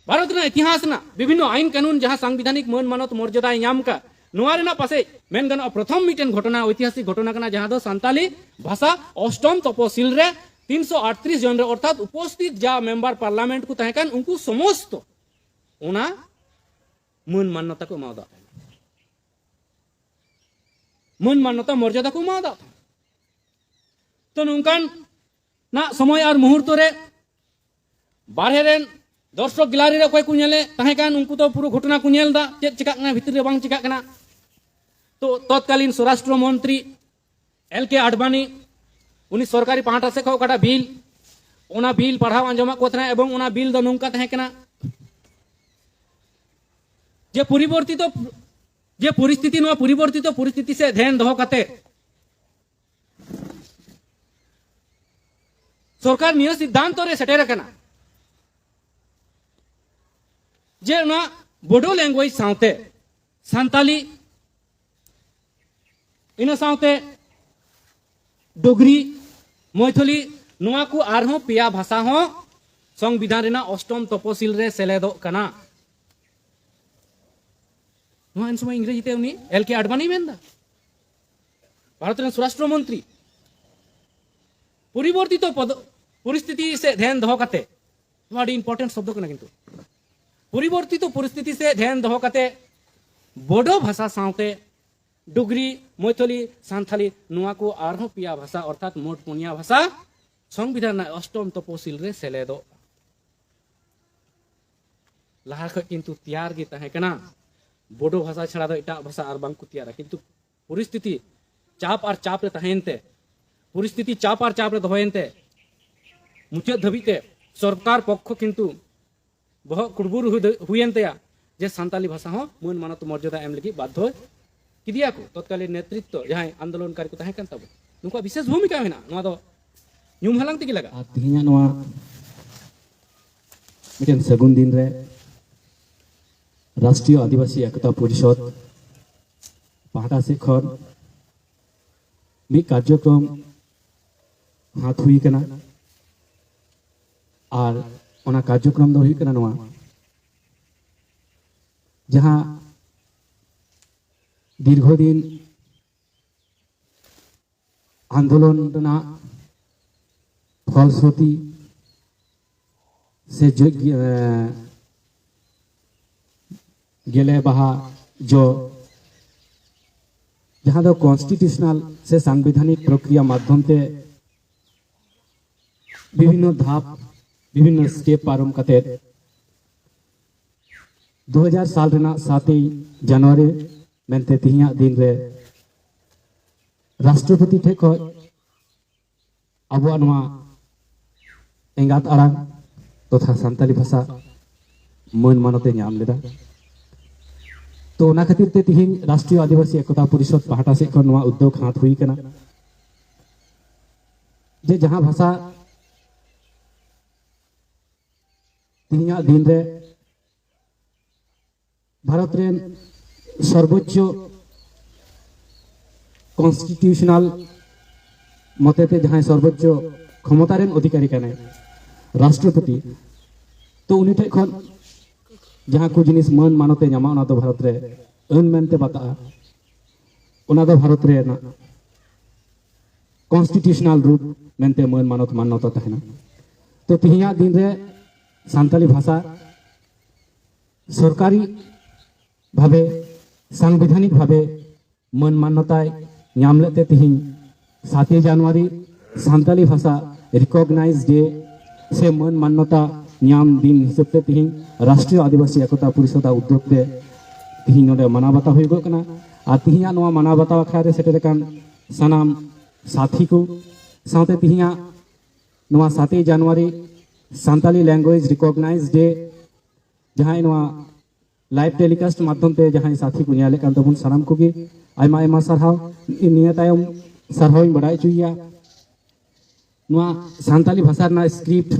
भारत इतिहास विभिन्न आईन कानून जहां संविधानिक मान मानत मर्यादा नाम का पासे मेन गन प्रथम मिटन घटना ऐतिहासिक घटना कना जहां दो सान्ताली भाषा अष्टम तपसिल रे 338 जन अर्थात उपस्थित जा मेंबर पार्लियामेंट को तहकान उनको समस्त ओना मान मान्यता को एमादा मान मान्यता मर्यादा को एमादा तो नौकान ना समय और मुहूर्त रे बारहे रेन दर्शक गिलारी रे कोई को नेले तहकान उनको तो पूरा घटना को नेलदा चेक चिका भीतर रे बांग चिका कना तो तत्कालीन स्वराष्ट्र मंत्री एल.के. आडवाणी उनी सरकारी पाहटा से काटा बिल ओना बिल पढ़ाव आंजमा को तना एवं ओना बिल दो नौका तहे कना जे परिवर्तित परिस्थिति से ध्यान दो कते सरकार निय सिद्धांत रे सेटेर कना जे ना बोडो लैंग्वेज साउते सान्ताली इन साउते डोगरी मैथिली नुआ को आरहों पेया भाषा हो संविधान रेना अष्टम तपसिल रे सेलेदो कना नुआ इन समय इंग्रेजी ते उनी एल.के. आडवाणी मेंदा भारत रे स्वराष्ट्र मंत्री परिवर्तित परिस्थिति से ध्यान दो कते नुआ डी इंपोर्टेंट शब्द कना किंतु परिवर्तित परिस्थिति से ध्यान दो कते बोडो भाषा साउते डोगरी मैथिली सान्थाली नुआ को आरहों पिया भाषा अर्थात मोट पुनिया भाषा संविधान अष्टम तपसिल रे सेलेदो लहा ख किंतु तैयार गे तहे कना बोडो भाषा छड़ा दो एटा भाषा आर बांग को तैयार किंतु परिस्थिति चाप और चाप रे तहेनते परिस्थिति चाप और चाप रे दोहेनते मुचाद धबिते सरकार पक्ष किंतु बहुत कुड़बुर हुएनतया जे सान्ताली भाषा हो मान मानत मर्यादा एम लगी बाध्य किदिया को तत्कालीन नेतृत्व जहां आंदोलनकारी को तहे कन तब नुका विशेष भूमिका मेना नुआ दो ᱧᱩᱢ ᱦᱟᱞᱟᱝ ᱛᱮᱜᱮ ᱞᱟᱜᱟᱜᱼᱟ ᱛᱮᱦᱮᱧᱟᱜ ᱱᱚᱣᱟ ᱢᱤᱫᱴᱮᱱ ᱥᱟᱹᱜᱩᱱ ᱫᱤᱱ ᱨᱮ राष्ट्रीय आदिवासी एकता परिषद पाहटा से खन मिद कार्यक्रम हाथ हुई कना और ओना कार्यक्रम दो हुई कना नवा जहां दीर्घदिन आंदोलन फलश्रुति से गेले बहा जो जहां दो कॉन्स्टिट्यूशनल से संवैधानिक प्रक्रिया माध्यम से विभिन्न धाप विभिन्न स्टेप पारम कते 2000 साल रेना 7 जनवरी मेनते तिहिया दिन रे राष्ट्रपति ठे खो अब एंगात आड़ांग तथा सान्ताली भाषा मन मानते नाम लेदा तो ना खातिर ते तिहिन राष्ट्रीय आदिवासी एकता परिषद पाहटा से खन नवा उद्योग हाथ हुई कना जे जहां भाषा तिहिया दिन रे भारत रे सर्वोच्च कॉन्स्टिट्यूशनल मतते जहां सर्वोच्च क्षमता रेन अधिकारी कने राष्ट्रपति तो उनी ठे खन जहां को जिनिस मन मानते नामा ओना दो भारत रे अन मेनते बता ओना दो भारत रे ना कॉन्स्टिट्यूशनल रूप मेनते मन मानत मान्यता तहना तो तिहिया दिन रे सान्ताली भाषा सरकारी भावे सांविधानिक भावे मन मान्यता नाम लेते तिहिन 7 जनवरी सान्ताली भाषा रिकॉग्नाइज डे से मन मान्यता नाम दिन हिसाब से तिहिन राष्ट्रीय आदिवासी एकता परिषद उद्योग ते तिहिन नोडे माना बाता हुई गो कना आ तिहिया नोवा माना बाता खारे सेटेर कान सनाम साथी को साथे तिहिया नोवा 7 जनवरी सान्ताली लैंग्वेज रिकॉग्नाइज डे जहां नोवा लाइव टेलीकास्ट माध्यम ते जहां साथी को न्याले कान तबन सनाम को गे आयमा आयमा सरहाव निया तायम सरहाव बड़ाई चुइया नोवा सान्ताली भाषा ना स्क्रिप्ट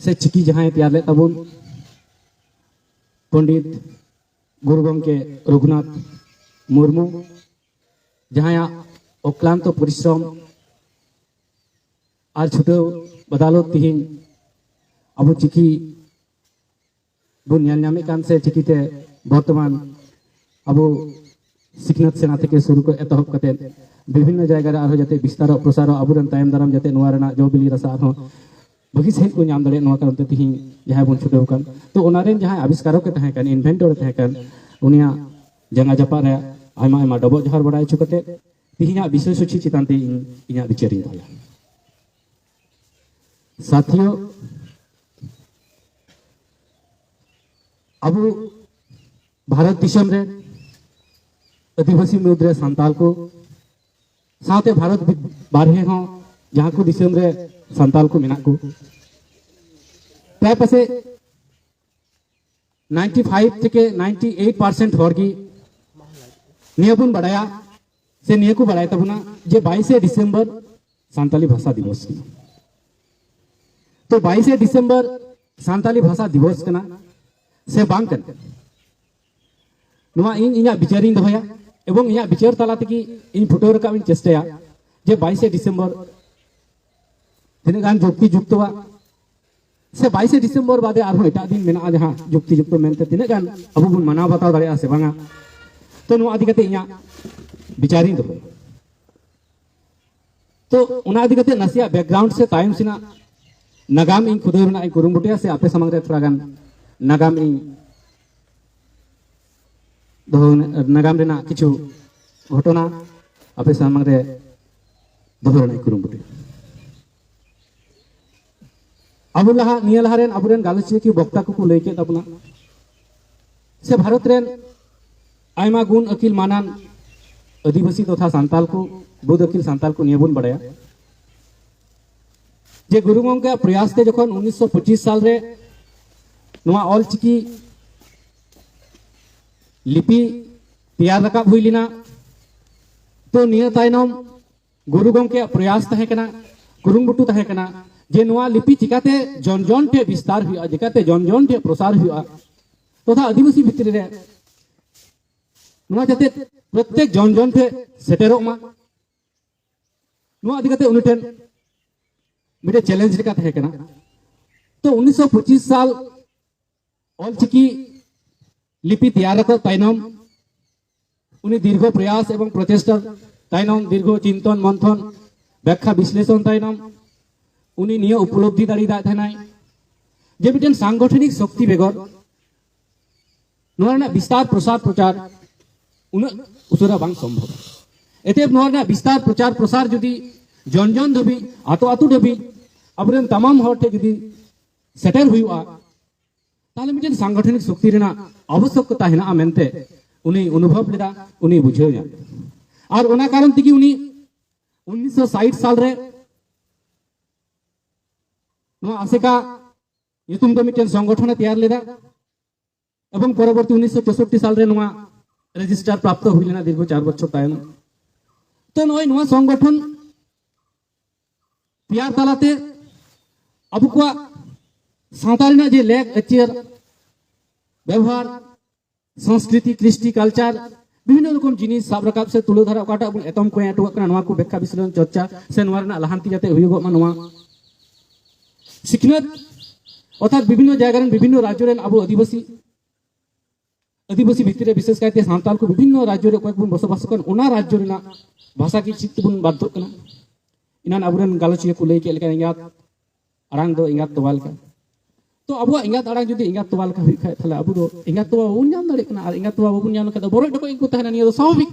से चिकी जहां तैयार ले तबन पंडित गुरु गंके रघुनाथ मुर्मू जहां अक्लांत परिश्रम और छुटे बदालत तिहिन अब चिकी बुन नेल नामे कान से चिकिते बर्तमान अबो सिखनत सेना থেকে শুরু করে এতহব কাতে বিভিন্ন জায়গায় আর যাতে বিস্তার প্রসার আবুরন টাইম দারাম যাতে নোয়া রেনা জবিলি রাসা আর बगी सहित को नाम दाड़े कारण तीन जहाँ बन छुटे तो जहाँ आविष्कारक के तहकन इन्वेंटर तहकन उनिया जंगा जपा रे आयमा आयमा डबो जहर बड़ा चुकते तीना विषय सूची चितान ते इना विचार साथियों अब भारत दिशम रे आदिवासी मुद्रे सांताल को साथे भारत बारहे हो जहाँ को दिशम रे सांताल को मेना को प्राय पासे 95 থেকে 98% हर की निया बुन बढ़ाया से निया को बढ़ाया तब ना जे 22 दिसंबर सांताली भाषा दिवस की तो 22 दिसंबर सांताली भाषा दिवस कना से बांग कन नुआ इन इना विचारिंग दोया एवं इना विचार तला तकी इन फोटो रका इन चेष्टया जे 22 दिसंबर तीन गान जुक्ति जुक्तवा से 22 दिसंबर बादे आरो एटा दिन मेना जहां जुक्ति जुक्त मेनते तीन गान अब बुन मना बताव दाड़े से बांगा तो नुआ आदि कते इया विचारिंग दो तो उना आदि कते नसिया बैकग्राउंड से टाइम सिना नगाम इन खुदे रना इन कुरुमुटिया से आपे समंग रे थोड़ा गान नगाम इन दो नगाम रेना किछु घटना आपे समंग रे दोहरना इन कुरुमुटिया अबु लहा निया लहारेन अबुरेन गालचिया की वक्ता को लई के तबना से भारत रेन आयमा गुण अकिल मानान आदिवासी तथा सांताल को बुद्ध अकिल सांताल को नियबुन बढ़ाया जे गुरु गंगा प्रयास ते जखन 1925 साल रे नवा ऑल चिकी लिपि तैयार रकाब हुई लिना तो निया तायनम गुरु गंगा प्रयास तहे कना कुरुंगबुटु तहे कना जे नवा लिपि चिकाते जन जन टे विस्तार हुआ चिकाते जन जन टे प्रसार हुआ तथा आदिवासी भितरी रे नवा जाते प्रत्येक जन जन टे सेटेरोक मा नवा अधिकाते उनिटेन मिटे चैलेंज लेका तहे कना तो 1925 साल ऑल चिकी लिपि तैयार रखो ताइनम उनी दीर्घ प्रयास एवं प्रचेष्टा ताइनम दीर्घ चिंतन मंथन व्याख्या विश्लेषण ताइनम उनी निया उपलब्धि दाड़ी दा थानाय जे बिटेन सांगठनिक शक्ति बेगर नोरना विस्तार प्रसार प्रचार उन उसरा बांग संभव एते नोरना विस्तार प्रचार प्रसार जदि जन जन धबी आतो आतो धबी अबरेन तमाम हटे जदि सेटल हुआ ताले बिटेन सांगठनिक शक्ति रेना आवश्यकता हेना मेनते उनी अनुभव लेदा उनी बुझेया और ओना कारण तिकी उनी 1960 साल रे आसेका युतुम तो मिटेन संगठन तैयार लेदा एवं परवर्ती 1964 साल रे नोआ रजिस्ट्रार प्राप्त हुई लेना दीर्घ 4 बछर तायन तो नोय नोआ संगठन तैयार तालाते अब को सावतालना जे लेक अचेर व्यवहार संस्कृति कृष्टि कल्चर विभिन्न रकम जिनिस साब रकाब से तुलो धारा ओकाटा बुन एतम को एटुआ कना नोआ को व्याख्या विश्लेषण चर्चा से नोआ रना लहांति जाते हुइगो मा नोआ सिखनत अर्थात विभिन्न जगह विभिन्न राज्य अब आदिवासी भितर विशेष करते सांताल को विभिन्न राज्य बन बसबास राज्य भाषा की चित बन बाध्य इनान अब गालोचिया को लई के इंगात आड़ांग दो इंगात तोवाल का तो अब इंगात आड़ांग जुदी इंगात तोवाल का हुई खाय थाले अब दो इंगात तोवा बाबुन नाम दाड़े कना और इंगात तोवा बाबुन नाम का बरोय डको इनको तहना निया दो स्वाभाविक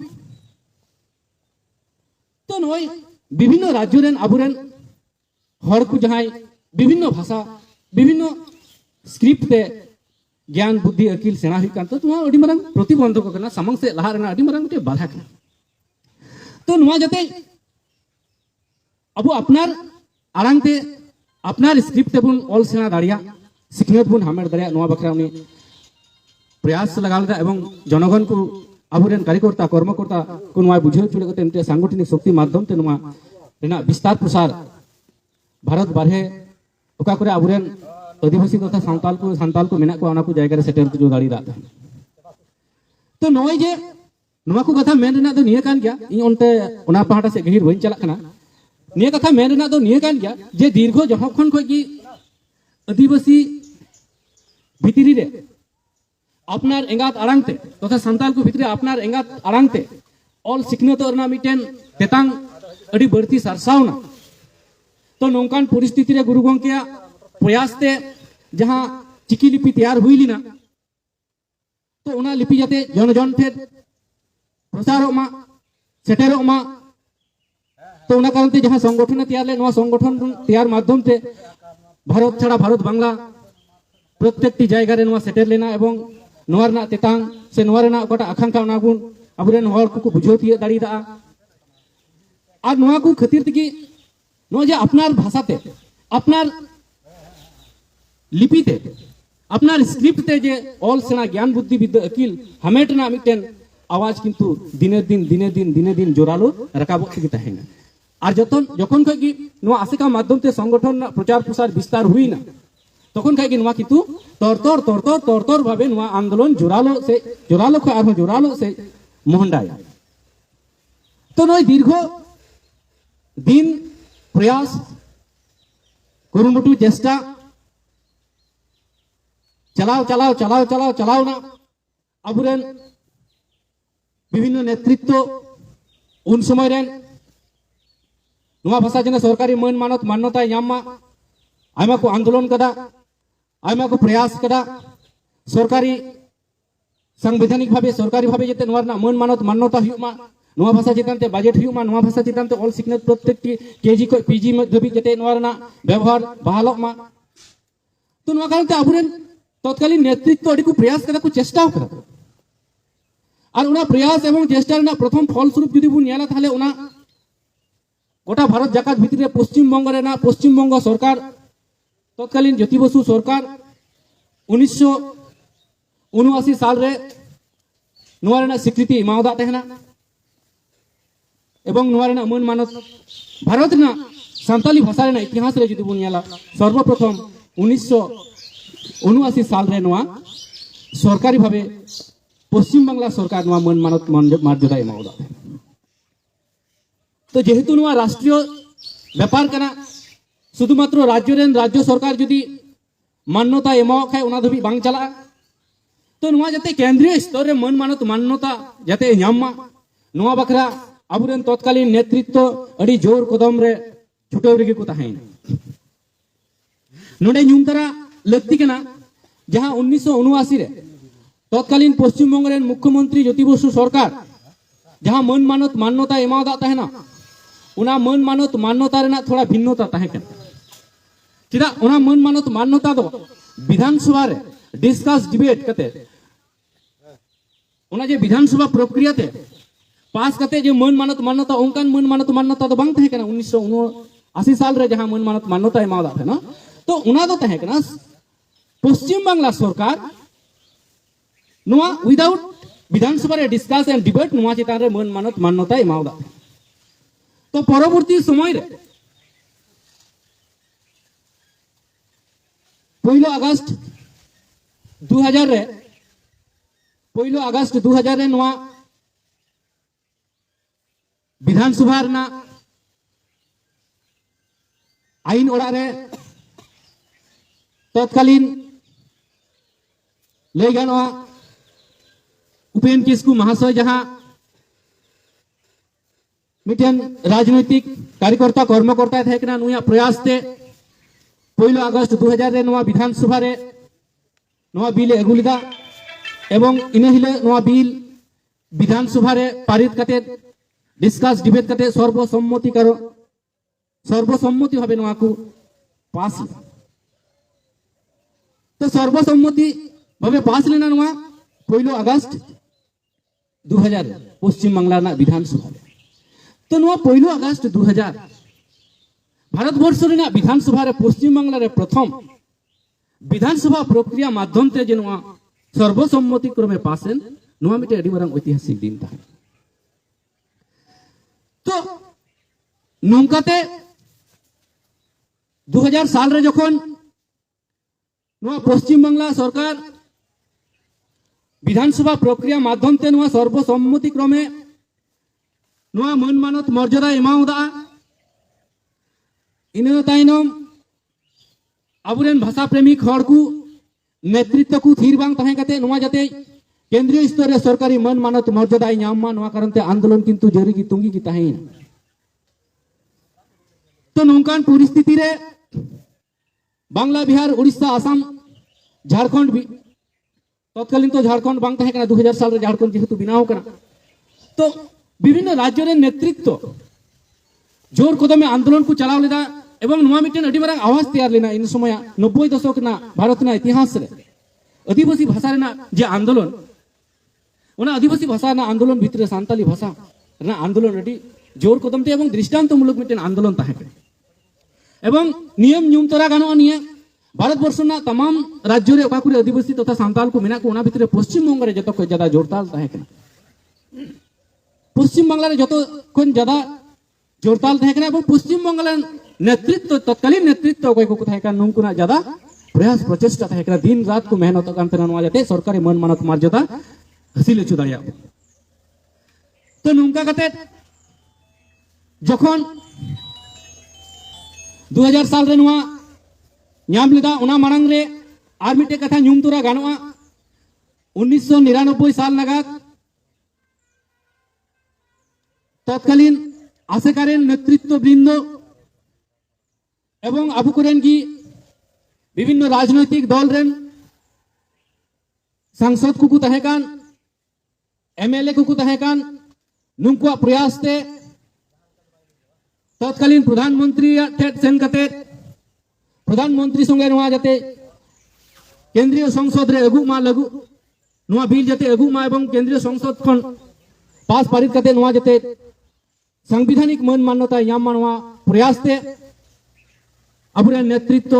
तो नय विभिन्न राज्य अब हर को जहां विभिन्न भाषा विभिन्न स्क्रिप्ट ते ज्ञान बुद्धि अकिल सेना हुई तो तुम अड़ी मारंग प्रतिबंधक करना समंग से लहा रहना अड़ी मारंग मिटे बाधा करना तो नुआ जाते अब अपनार आड़ांग ते अपनार स्क्रिप्ट ते बुन ऑल सेना दाड़िया सिखनत बुन हामेट दाड़िया नुआ बखरा उनी प्रयास लगा लेदा एवं जनगण को अबुरेन कार्यकर्ता कर्मकर्ता को नुआ बुझे चुले कते सांगठनिक शक्ति माध्यम ते नुआ रेना विस्तार प्रसार भारत बारहे ओका करे अबुरेन आदिवासी तथा सांताल को मेना को आना को जायगा रे सेटर को जो दाड़ी दा तो नय जे नुआ को कथा मेन रेना दो निया कान गया इन ओनते ओना पहाटा से गहिर बइन चला कना निया कथा मेन रेना दो निया कान गया जे दीर्घ जहखन को की आदिवासी भितरी रे अपनार एंगात आड़ांगते तथा सान्ताल को भितरे अपनार एंगात आड़ांगते ऑल सिखनत मिटेन तेतांग अड़ी बढ़ती सरसावना तो नौकान परिस्थिति रे गुरु गंकेया प्रयासते जहां चिकी लिपि तैयार हुई लीना तो उना लिपि जाते जन जन ठे प्रचारों मा सेटेरों मा तो उना कारण ते जहां संगठन तैयार ले नवा संगठन तैयार माध्यम ते भारत छाड़ा भारत बांग्ला प्रत्येकटी जायगा रे नवा सेटेर लेना एवं नवा रना तेतांग से नवा रना ओकाटा आकांक्षा ओना गुण अबुरेन हर को बुझाव तिये दाड़ीदा और नवा को खातिर तकी नवा जे अपनार भाषाते अपनार लिपिते अपनार स्क्रिप्ट ते जे ऑल सेना ज्ञान बुद्धि विद्या अकिल हमेटना मिटेन आवाज किंतु दिने दिन जोरालो रकाबो की तहेना और जखन खै कि नवा आसेका माध्यम ते संगठन प्रचार प्रसार विस्तार हुईना तखन खै कि नवा किंतु तोर भावे नवा आंदोलन जोरालो खै आरो जोरालो से मोहनडाय तो नय दीर्घ दिन प्रयास कुरुमुटु चेष्टा चलाओ ना अबुरेन विभिन्न नेतृत्व उन समय रेन नवा भाषा जने सरकारी मान मानत मान्यता यामा आयमा को आंदोलन कदा आयमा को प्रयास कदा सरकारी संवैधानिक भावे सरकारी भावे जते नवा मान मानत मान्यता हुमा नवा भाषा चितानते बजेट हुमा नवा भाषा चितानते ऑल सिखनत प्रत्येक केजी को पीजी धबी जते नवा व्यवहार बहालोक मा तो नवा कारण अबुरेन तत्कालीन नेतृत्व अड़ी को प्रयास कदा को चेष्टा करा और उना प्रयास एवं चेष्टा प्रथम फलस्वरूप जुदी बुन नेला ताहले उना गोटा भारत जाकात भितरे पश्चिम बंग सरकार तत्कालीन ज्योति बसु सरकार 1979 साल रे नवा रेना स्वीकृति एमावदा तहना एवं नवा रेना मान मानत भारत ना सान्ताली भाषा रेना इतिहास रे जुदी बुन नेला सर्वप्रथम 1979 साल रे नवा सरकारी भावे पश्चिम बांग्ला सरकार नवा मान मानत मर्यादा एमावदा तो जेहेतु नवा राष्ट्रीय व्यापार कना शुधुमात्र राज्य सरकार जुदी मान्यता एमाव खाय उना धबी बांग चला तो नवा जाते केंद्रीय स्तर रे मान मानत मान्यता जाते न्यामा नवा बखरा अबुरेन तत्कालीन नेतृत्व अड़ी जोर कदम रे छुटाव रेगे को ताहेन नोडे न्यूमतरा लक्ति कना जहां 1979 रे तत्कालीन पश्चिम बंग रेन मुख्यमंत्री ज्योति बसु सरकार जहां मान मानत मान्यता एमावदा ताहेना उना मान मानत मान्यता रेना थोड़ा भिन्नता ताहे कन चिदा उना मान मानत मान्यता दो विधानसभा रे डिस्कस डिबेट कते उना जे विधानसभा प्रक्रिया ते पास कते जे मान मानत मान्यता ओंकान मान मानत मान्यता दो बांग ताहे कना 1979 साल रे जहां मान मानत मान्यता एमावदा ताहेना तो उना दो ताहे कना पश्चिम बांग्ला सरकार नवा विदाउट विधानसभा रे डिस्कस एंड डिबेट नवा चितान रे मान मानत मान्यता एमावदा तो परवर्ती समय रे 1 अगस्त 2000 रे नवा विधानसभा रना आईन ओड़ा रे तत्कालीन लय गानोआ उपेन किस्कू महाशय जहां मिटेन राजनैतिक कार्यकर्ता कर्मकर्ता थे कना नुया प्रयास ते 1 अगस्त 2000 रे नवा विधानसभा रे नवा बिल एगुलिदा एवं इने हिले नवा बिल विधानसभा रे पारित कते डिस्कस डिबेट कते सर्वसम्मति भावे नवा को पास तो सर्वसम्मति भावे पास लेना नवा 1 अगस्त 2000 पश्चिम बांग्ला ना विधानसभा तो नवा 1 अगस्त 2000 भारत वर्ष रेना विधानसभा रे पश्चिम बांग्ला रे प्रथम विधानसभा प्रक्रिया माध्यम ते जे नवा सर्वसम्मति क्रमे पासेन नवा मिटे अडी मारंग ऐतिहासिक दिन था तो नौकाते 2000 साल रे जखन नवा पश्चिम बांग्ला सरकार विधानसभा प्रक्रिया माध्यम ते नवा सर्वसम्मति क्रमे नवा मान मानत मर्यादा एमावदा इनो ताइनम अबुरेन भाषा प्रेमिक हर को नेतृत्व को थीर बांग तहे कते नुआ जाते केंद्रीय स्तर रे सरकारी मान मानत मर्यादा नाम मा नुआ कारण ते आंदोलन किंतु जरी की तुंगी की तहे तो नौकान परिस्थिति रे बांग्ला बिहार उड़ीसा आसाम झारखंड भी तत्कालीन तो झारखंड बांग तहे कना 2000 साल रे झारखंड जेहेतु बिनाव कना तो विभिन्न राज्य रे नेतृत्व जोर कदमे आंदोलन को चलाव लेदा एवं नुआ मिटेन अडी मारंग आवाज तैयार लेना इन समय 90 दशक ना भारत ना इतिहास रे आदिवासी भाषा रेना जे आंदोलन उना आदिवासी भाषा ना आंदोलन भितर सांताली भाषा ना आंदोलन अडी जोर कदम ते एवं दृष्टांतमूलक मिटेन आंदोलन ताहे एवं नियम न्यूम तरा गानो निये भारत वर्ष ना तमाम राज्य रे ओका कुरे आदिवासी तथा सांताल को मेना को उना भितर पश्चिम बंग रे जतो को ज्यादा जोरताल ताहे पश्चिम बांग्ला रे जतो कोन ज्यादा जोरताल ताहे एवं पश्चिम बांग्ला नेतृत्व तत्कालीन नेतृत्व को थाहे का नुंकुना ज्यादा प्रयास प्रचेष्टा थाहे दिन रात को मेहनत कान तना जाते सरकारी मान मानत मर्यादा हासिल हचु दाड़िया तो नुंका कते जखन 2000 साल रे नुआ ᱧᱟᱢ ᱞᱮᱫᱟ ᱚᱱᱟ ᱢᱟᱲᱟᱝ ᱨᱮ ᱟᱨ ᱢᱤᱫᱴᱮᱱ ᱠᱟᱛᱷᱟ ᱧᱩᱢ ᱛᱚᱨᱟ ᱜᱟᱱᱚᱜᱼᱟ 1999 साल नागाद तत्कालीन आसेकारेन नेतृत्व बृंद एवं आबू कोरेन की विभिन्न राजनैतिक दल रेन सांसद को तहेकान एमएलए को तहेकान नुंकुआ प्रयास ते तत्कालीन प्रधानमंत्री सेन कते प्रधानमंत्री संगे नुआ जाते केंद्रीय संसद रे अगु मा लगु नुआ बिल जाते अगु मा एवं केंद्रीय संसद खन पास पारित कते नुआ जाते संवैधानिक मान मान्यता याम नुआ प्रयास ते अबुरे नेतृत्व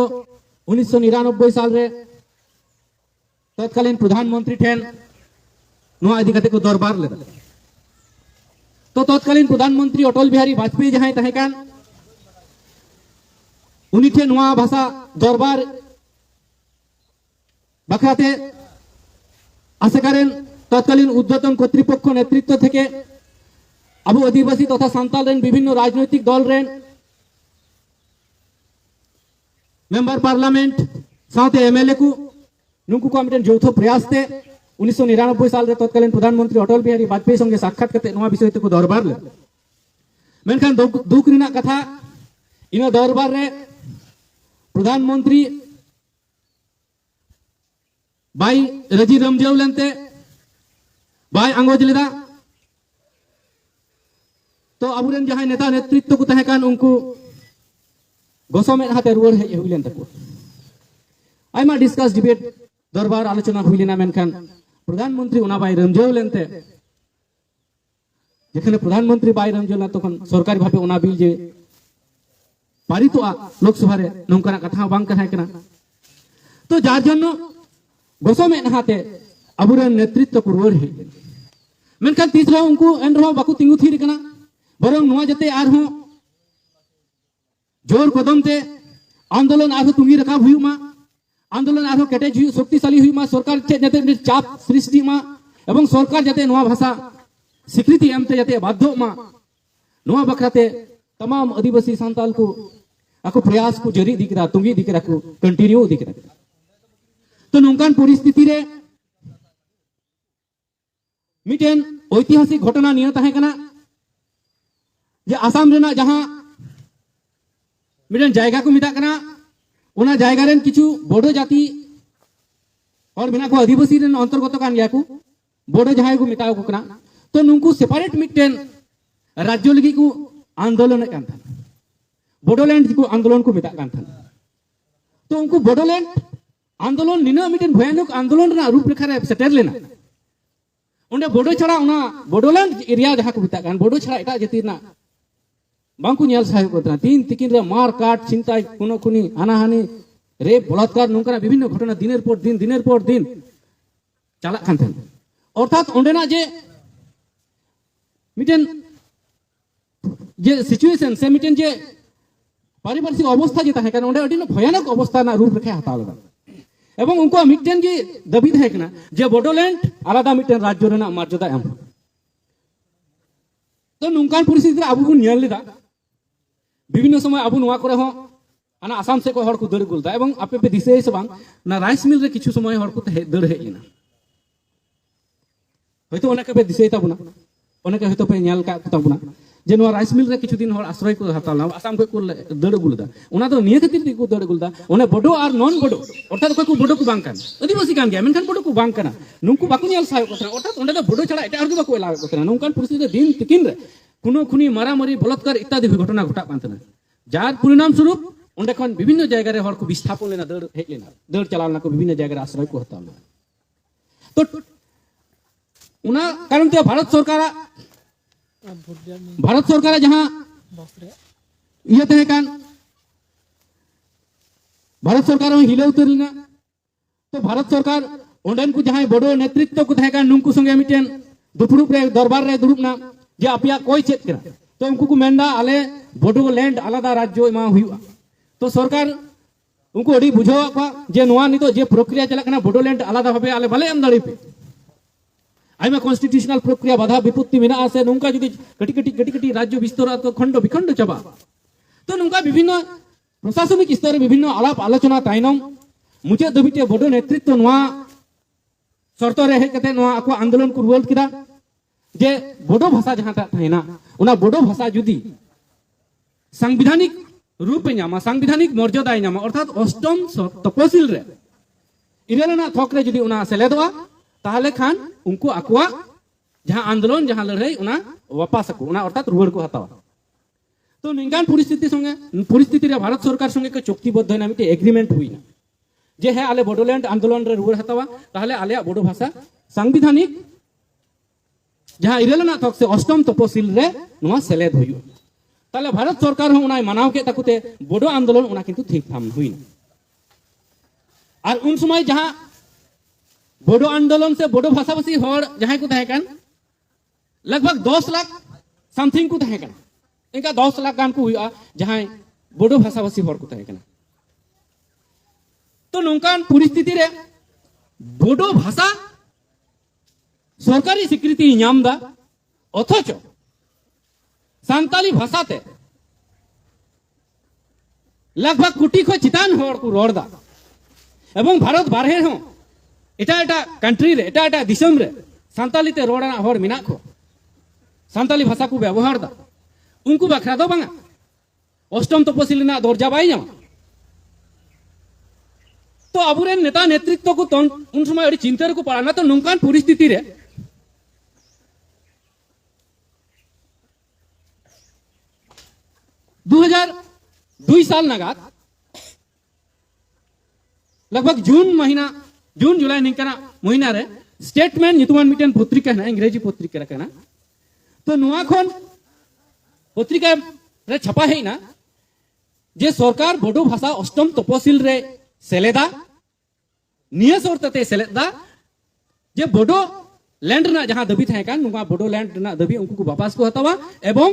1999 साल रे तत्कालीन प्रधानमंत्री ठेन नुआ इदी कते को दरबार लेदा तो तत्कालीन प्रधानमंत्री अटल बिहारी वाजपेयी जहां तहे कान उनी ठे नुआ भाषा दरबार बखराते आसेकारेन तत्कालीन उद्यतन कर्तृपक्ष नेतृत्व थेके अबु आदिवासी तथा सांताल रेन विभिन्न राजनैतिक दल रेन मेंबर पार्लियामेंट साथे एमएलए को नुंकु को मिटन जौथो प्रयास ते 1999 साल रे तत्कालीन प्रधानमंत्री अटल बिहारी वाजपेयी संगे साक्षात करते नुआ विषय ते को दरबार ले मेनखान दुख रिना कथा इना दरबार रे प्रधानमंत्री बाई रजी रमजेव लेनते बाई आंगोज लेदा तो अबुरेन जहां नेता नेतृत्व को तहे कान उनको गोसमे हाते रुवर हे हुई लेन तको आइमा डिस्कस डिबेट दरबार आलोचना हुई लेना मेनखान प्रधानमंत्री उना बाई रमजेव लेनते जेखने प्रधानमंत्री बाई रमजेव ना तखन सरकारी भाबे उना बिल जे पारितोआ लोकसभा रे नौकरा कथा बांग कथा कना तो जार जन्नो गोसमे नहाते अबुरेन नेतृत्व को रुवर हे मेनखान तीसरा उनको एनरो बाकु तिंगु थीर कना बरং नुआ जते आर हो जोर कदम ते आंदोलन आरो तुंगी रकाब हुई मा आंदोलन आरो केटेज हुई शक्तिशाली हुई मा सरकार जते चाप सृष्टि मा एवं सरकार जते नुआ भाषा स्वीकृति एमते जते बाध्य मा नुआ बखराते तमाम आदिवासी सांताल को ako प्रयास को जरी दिकरा तुंगी दिकरा को कंटिन्यू दिकरा तो नौकान परिस्थिति रे मिटेन ऐतिहासिक घटना निया तहे कना जे आसाम रेना जहां मिटेन जायगा को मिता कना उना जायगा रेन किछु बोडो जाति और बिना को आदिवासी रेन अंतर्गत कान गया को बोडो जहां को मिता को कना तो नुंकु सेपरेट मिटेन राज्य लगी को आंदोलन कान था बोडोलैंड को आंदोलन को मिता कान था तो उनको बोडोलैंड आंदोलन निना मिटेन भयानक आंदोलन ना रूप रेखा रे सेटर लेना उन्हें बोडो छड़ा उना बोडोलैंड एरिया जहां को मिता कान बोडो छड़ा एटा जति ना बांकु ᱧᱮᱞ साहे को तीन तिकिन रे मार काट चिंता कोनो खुनी हानाहानी रेप बलात्कार नोंकरा विभिन्न घटना दिनेर पर दिन चाला खान थेन अर्थात ओंडेना जे मिटेन जे सिचुएशन से मिटेन जे पारिपार्श्विक अवस्था जे ताहे कान ओंडे अडिन भयानक अवस्था ना रूप रेखा हताव लगा एवं उनको मिटेन जे दाबी ताहे कना जे बोडोलैंड आलादा मिटेन राज्य रेना मर्यादा एम तो नोंकान परिस्थिति रे आबु को ᱧᱮᱞ लेदा विभिन्न समय आबु नुआ करे हो ana asam se ko hor ku dar gulda ebong ape pe disay se bang na rice mill re kichu somoy hor ku dar hej lena hoyto onake pe disay tabuna onake hoyto pe nyal ka tabuna je noa rice mill re kichu din hor asroy ko hatalna asam ko dar gulda ona do niye khatir ko dar gulda one bodo ar non bodo orthat ko bodo ku bang kan adivasi kan gya menkan bodo ku bang kana nungku baku nyal sayo ko thana orthat onde do bodo chhada eta ar baku elawe ko thana nungkan poriস্থিতি din tikin re kuno khuni maramari balatkar ityadi ঘটনা ঘটা পান্তনা যার পরিণাম স্বরূপ onde khon bibhinno jayga re hor ko bisthapon lena dar hej lena dar chalana ko bibhinno jayga re ashray ko hatam to una karon te Bharat सरकार जहां ये तहे कान भारत सरकार में हिले उतर लेना तो भारत सरकार ओंडन को जहां बड़ो नेतृत्व को तहे कान नुंकु संगे मिटेन दुपुरुप रे दरबार रे दुरुप ना जे अपिया कोई चेक करा तो उनको को मेंडा आले बड़ो लैंड आलादा राज्य मा हुआ तो सरकार उनको अड़ी बुझावा को जे नोआ नि तो जे प्रक्रिया चला कना बड़ो लैंड आलादा भाबे आले भले एम दाड़ी पे आइमा कॉन्स्टिट्यूशनल प्रक्रिया बाधा विपत्ति मेना आसे नुंका जुदी कटी राज्य विस्तार तो खंड विखंड चबा तो नुंका विभिन्न प्रशासनिक स्तर विभिन्न आलाप आलोचना ताइनम मुझे दबिते बड़ो नेतृत्व नोआ शर्त रे हेज कते नोआ आको आंदोलन को रुवाल किदा जे बड़ो भाषा जहां थाइना उना बड़ो भाषा जुदी संवैधानिक रूप ᱧᱟᱢᱟ संवैधानिक मर्यादा ᱧᱟᱢᱟ अर्थात अष्टम तपसिल रे इरेना थोक रे जुदी उना सेलेदवा ताहले खान उनको आकुआ जहां आंदोलन जहां लड़ाई उना वापस को उना अर्थात रुवाड़ को हतावा तो निंगान परिस्थिति रे भारत सरकार संगे के चुक्तिबद्ध होना मिटे एग्रीमेंट हुईना जे है आले बडोलैंड आंदोलन रे रुवाड़ हतावा ताहले आले बडो भाषा संवैधानिक जहां इरेलना थक से अष्टम तपसिल रे नुआ सेलेद हुई ताहले भारत सरकार हो उना मानाव के ताकुते बडो आंदोलन उना किंतु ठीक थाम हुईना और उन समय जहां बोडो आंदोलन से बोडो भाषाभाषी हर जहां को तहे कान लगभग 10 लाख समथिंग को तहे कान इनका 10 लाख गान को हुआ जहां बोडो भाषाभाषी हर को तहे कान तो नोंकान परिस्थिति रे बोडो भाषा सरकारी स्वीकृति ᱧᱟᱢदा अथच सांताली भाषा ते लगभग कोटी को चितान हर को रोड़दा एवं भारत बाहर हो एटा कंट्री रे एटा दिसम रे सांताली ते रोड़ा हर मिना को सांताली भाषा को व्यवहार दा उनको बखरा दो बांगा अष्टम तपसिल ना दर्जा बाई ᱧᱟᱢᱟ तो अबुरे नेता नेतृत्व को उन समय अड़ी चिंता को पड़ाना तो नोंकान परिस्थिति रे 2002 साल नागात लगभग जून जुलाई निकना महीना रे स्टेटमेंट नितुमान मिटन पत्रिका है अंग्रेजी पत्रिका रखना तो नुआ खन पत्रिका रे छपा है ना जे सरकार बडो भाषा अष्टम तपसिल रे सेलेदा निय सरतते सेलेदा जे बडो लैंड ना जहां दबी थाए कान नुआ बडो लैंड ना दबी उनको को वापस को हतावा एवं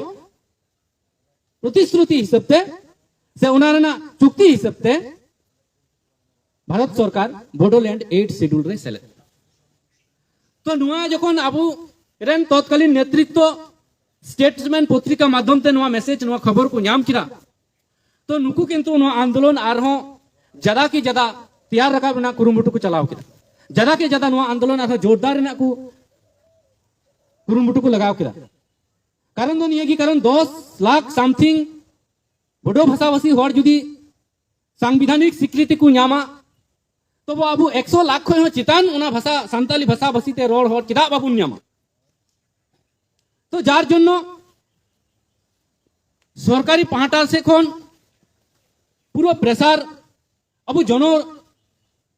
प्रतिश्रुति हिसाबते से उनारना चुक्ति हिसाबते भारत सरकार बोडोलैंड 8 शेड्यूल रे सेलेद तो नुआ जखन आबू रेन तत्कालीन नेतृत्व स्टेटमेंट पत्रिका माध्यम ते नुआ मैसेज नुआ खबर को ᱧᱟᱢ किरा तो नुकु किंतु नुआ आंदोलन आरहो ज्यादा की ज्यादा तैयार रखा बना कुरुमुटु को चलाव किरा ज्यादा के ज्यादा नुआ आंदोलन आरहो जोरदार ना को कुरुमुटु को लगाव किरा कारण दो निये की कारण 10 लाख समथिंग बडो भाषाभाषी हर जुदी संवैधानिक स्वीकृति को ᱧᱟᱢᱟ तो वो अब 100 लाख खो चितान उना भाषा सांताली भाषा भाषीते रोड हर चिदा बाबुन ᱧᱟᱢᱟ तो जार जन्नो सरकारी पाहटा से खन पूरा प्रेसार अब जनो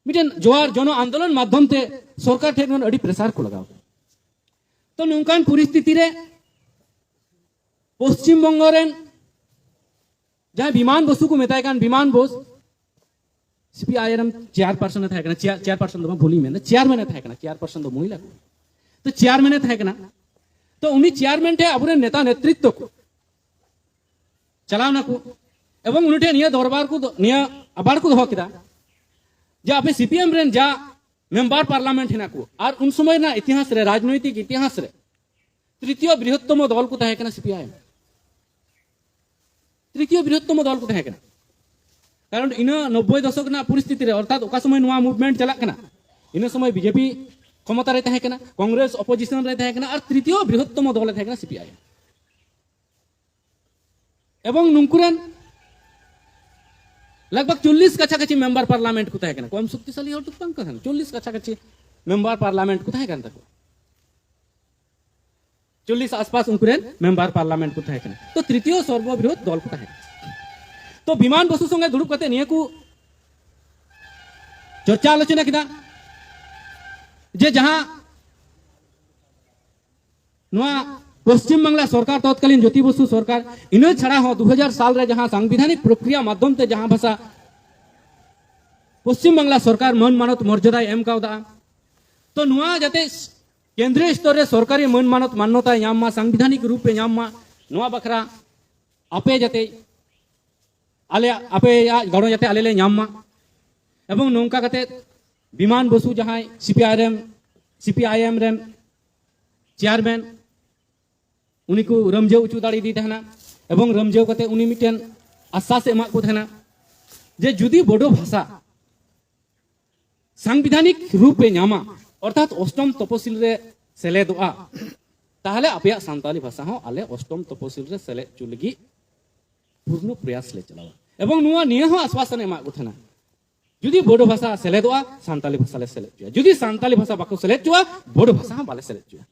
मिटन जोआर जनो आंदोलन माध्यम ते सरकार ठेन अड़ी प्रेसार को लगाव तो नोंकान परिस्थिति रे पश्चिम बंग रेन जहां विमान बसु को मेताय कान विमान बस सीपीआईएम चेयरपर्सन था कना चेयरपर्सन दो भूली में चेयरमैन था कना चेयरपर्सन दो महिला को तो चेयरमैन था कना तो उन्हीं चेयरमैन थे अबुरे नेता नेतृत्व को चलावना को एवं उन्हें निया दरबार को निया आबार को दो किदा जे आपे सीपीएम रेन जा मेंबर पार्लियामेंट हेना को और उन समय ना इतिहास रे राजनैतिक इतिहास रे तृतीय बृहत्तम दल को था कना सीपीआईएम तृतीय बृहत्तम दल को था कना कारण इन 90 दशक ना परिस्थिति रे अर्थात ओका समय नवा मूवमेंट चला कना इन समय बीजेपी क्षमता रे तहे कना कांग्रेस अपोजिशन रे तहे कना और तृतीय बृहत्तम दल तहे कना सीपीआई एवं नुंकुरेन लगभग 40 कछाकछि मेंबर पार्लियामेंट को तहे कना कम शक्तिशाली हर तुक पंक 40 कछाकछि मेंबर पार्लियामेंट को तहे कना तको 40 आसपास उनकुरेन मेंबर पार्लियामेंट को तहे कना तो तृतीय सर्वबृहत दल को तहे तो विमान बसु संगे दुड़ुब कते निया को चर्चा आलोचना किदा जे जहां नुआ पश्चिम बांग्ला सरकार तत्कालीन ज्योति बसु सरकार इन छड़ा हो 2000 साल रे जहां संवैधानिक प्रक्रिया माध्यम ते जहां भाषा पश्चिम बांग्ला सरकार मन मानत मर्यादा एम काउदा तो नुआ जाते केंद्रीय स्तर रे सरकारी मन मानत मान्यता यामा संवैधानिक रूप पे यामा नुआ बखरा आपे जाते आले आपे या गणो जाते आले ले यामा एवं नौका कते विमान बसु जहां सीपीआईएम रेन चेयरमैन उनी को रमजेव उचू दाड़ी दी थना एवं रमजेव कते उनी मिटेन आश्वास एमा को थना जे जुदी बोडो भाषा संवैधानिक रूप पे नामा अर्थात अष्टम तपसिल रे सेलेदोआ ताहले आपया सांताली भाषा हो आले अष्टम तपसिल रे सेले चुलगी पूर्ण प्रयास ले चलावा एवं नुआ निये हो आश्वासन एमा को थना जुदी बोडो भाषा सेलेदोआ सांताली भाषा ले सेलेद जुआ जुदी सांताली भाषा बाको सेलेद जुआ बोडो भाषा हो बाले सेलेद जुआ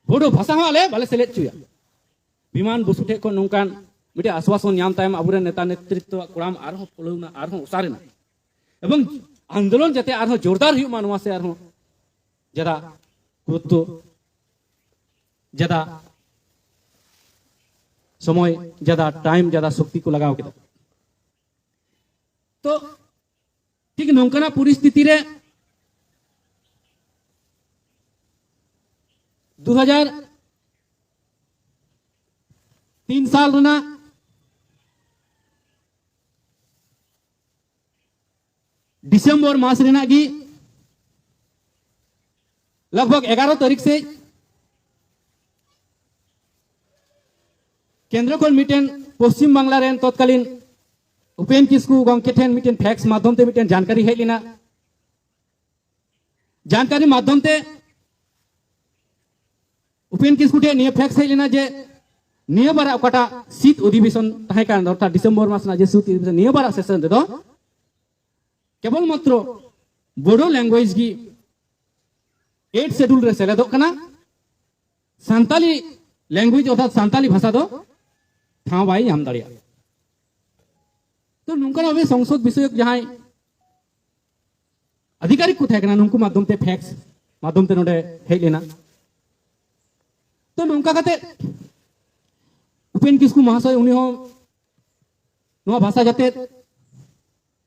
बोडो भाषा हो आले बाले सेलेद जुआ विमान बसु ठे को नोंकान मिटे आश्वासन नाम तायम अबुरे नेता नेतृत्व कुराम आरहो पलौना आरहो उसारेना एवं आंदोलन जाते आरहो जोरदार हुई मानवा से आरहो जदा गुरुत्व जदा समय ज्यादा टाइम ज्यादा शक्ति को लगाओ किदा तो ठीक नौकना परिस्थिति रे 2003 साल रना दिसंबर मास रेना गी लगभग 11 तारीख से केंद्र को मिटेन पश्चिम बांग्ला रेन तत्कालीन उपेन किस्कू गंके ठेन मिटेन फैक्स माध्यम ते मिटेन जानकारी हेज लेना जानकारी माध्यम ते उपेन किस्कू ठे निये फैक्स हेज लेना जे निये बार ओकाटा शीत अधिवेशन तहे कान अर्थात डिसेम्बर मास ना जे शीत अधिवेशन निये बार सेशन दे दो केवल मात्र बोडो लैंग्वेज की 8 शेड्यूल रे सेलेदो कना सांताली लैंग्वेज अर्थात सांताली भाषा दो ठाव बाई नाम दाड़िया तो नुंकन अबे संसद विषय जहां अधिकारिक को थाकना नुंकु माध्यम ते फैक्स माध्यम ते नोडे हेज लेना तो नुंका कते उपेन किस्कू महाशय उनी हो नवा भाषा जाते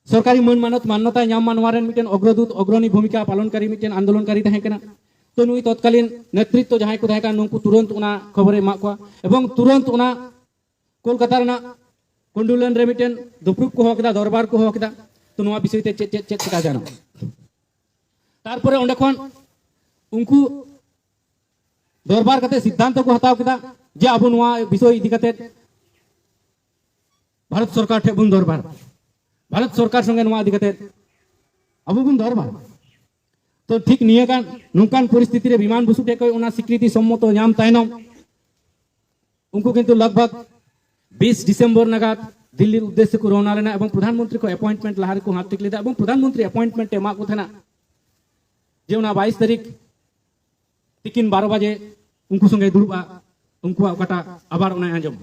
सरकारी मन मानत मान्यता नाम मानवारेन मिटेन अग्रदूत अग्रणी भूमिका पालनकारी मिटेन आंदोलनकारी तहे कना तो नुई तत्कालीन नेतृत्व जहां को तहे कना नुंकु तुरंत उना खबरे मा को एवं तुरंत उना कोलकाता रेना कुंडुलन रे मिटेन दुप्रुप को होकदा दरबार को होकदा तो नवा विषय ते चेक चिका जाना तारपरे ओंडे खन उनको दरबार कते सिद्धांत को हताव किदा जे अब नवा विषय इदी कते भारत सरकार ठे बुन दरबार भारत सरकार संगे नवा इदी कते अब बुन दरबार तो ठीक निये कान नुकान परिस्थिति रे विमान बसु ठे कोई उना स्वीकृति सम्मत नाम तायनम उनको किंतु लगभग 20 दिसंबर नगात दिल्ली उद्देश्य को रवाना लेना एवं प्रधानमंत्री को अपॉइंटमेंट लहार को हाथ टिक लेदा एवं प्रधानमंत्री अपॉइंटमेंट एमा को थना जे उना 22 तारीख तिकिन 12 बजे उनको संगे दुड़बा उनको कटा आबार उना आंजम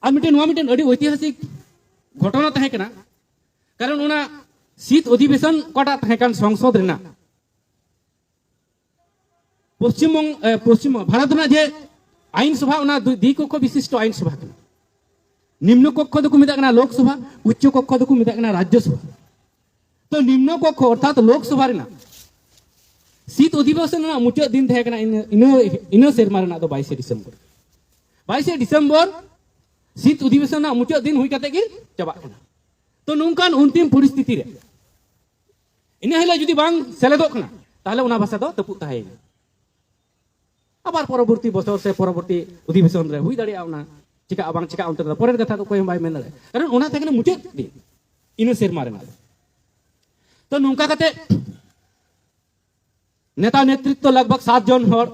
आ मिटेन नवा मिटेन अडी ऐतिहासिक घटना तहे कना कारण उना शीत अधिवेशन कटा तहे कान संसद रेना पश्चिम भारत ना जे आईन सभा उना दी कक्ष विशिष्ट आईन सभा निम्न कक्ष दो मिता लोकसभा उच्च कक्ष दो मिता राज्यसभा तो निम्न कक्ष अर्थात लोकसभा रेना शीत अधिवेशन मुचाद दिन थे इन सेरमा रेना दो 22 डिसेम्बर शीत अधिवेशन मुचाद दिन हुई कते गे चाबा तो नौकान अंतिम परिस्थिति रे इन हिला जुदी बांग सेलेदो कना ताहले उना भाषा दो तपुत ताहेना आबार परवर्ती बছর से परवर्ती अधिवेशन रे हुई दाड़िया उना चिका बांग चिका उनते परेर कथा तो कोई बाय मेन दाड़े कारण ओना तहे कना मुचाद दिन इन सेरमा रेना तो नौका कते नेता नेतृत्व लगभग 7 जन हर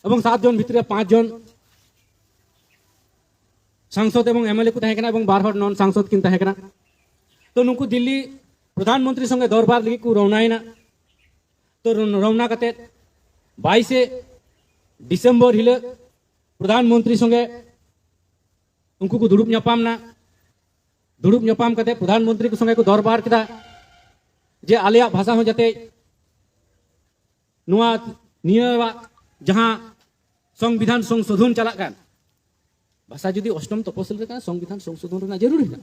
एवं 7 जन भितर 5 जन सांसद एवं एमएलए को तहे कना एवं 12 हर नॉन सांसद किन तहे कना तो नुकु दिल्ली प्रधानमंत्री संगे दरबार लगी को रौनायना तो रौना कते 22 डिसेम्बर हिले प्रधानमंत्री संगे उनको को दुड़ुब ᱧᱟᱯᱟᱢना दुड़ुब ᱧᱟᱯᱟᱢ कते प्रधानमंत्री को संगे को दरबार केदा जे आलिया भाषा हो जाते नुआ निया जहां संविधान संशोधन चला कान भाषा जुदी अष्टम तपसिल रे संविधान संशोधन रना जरूरी है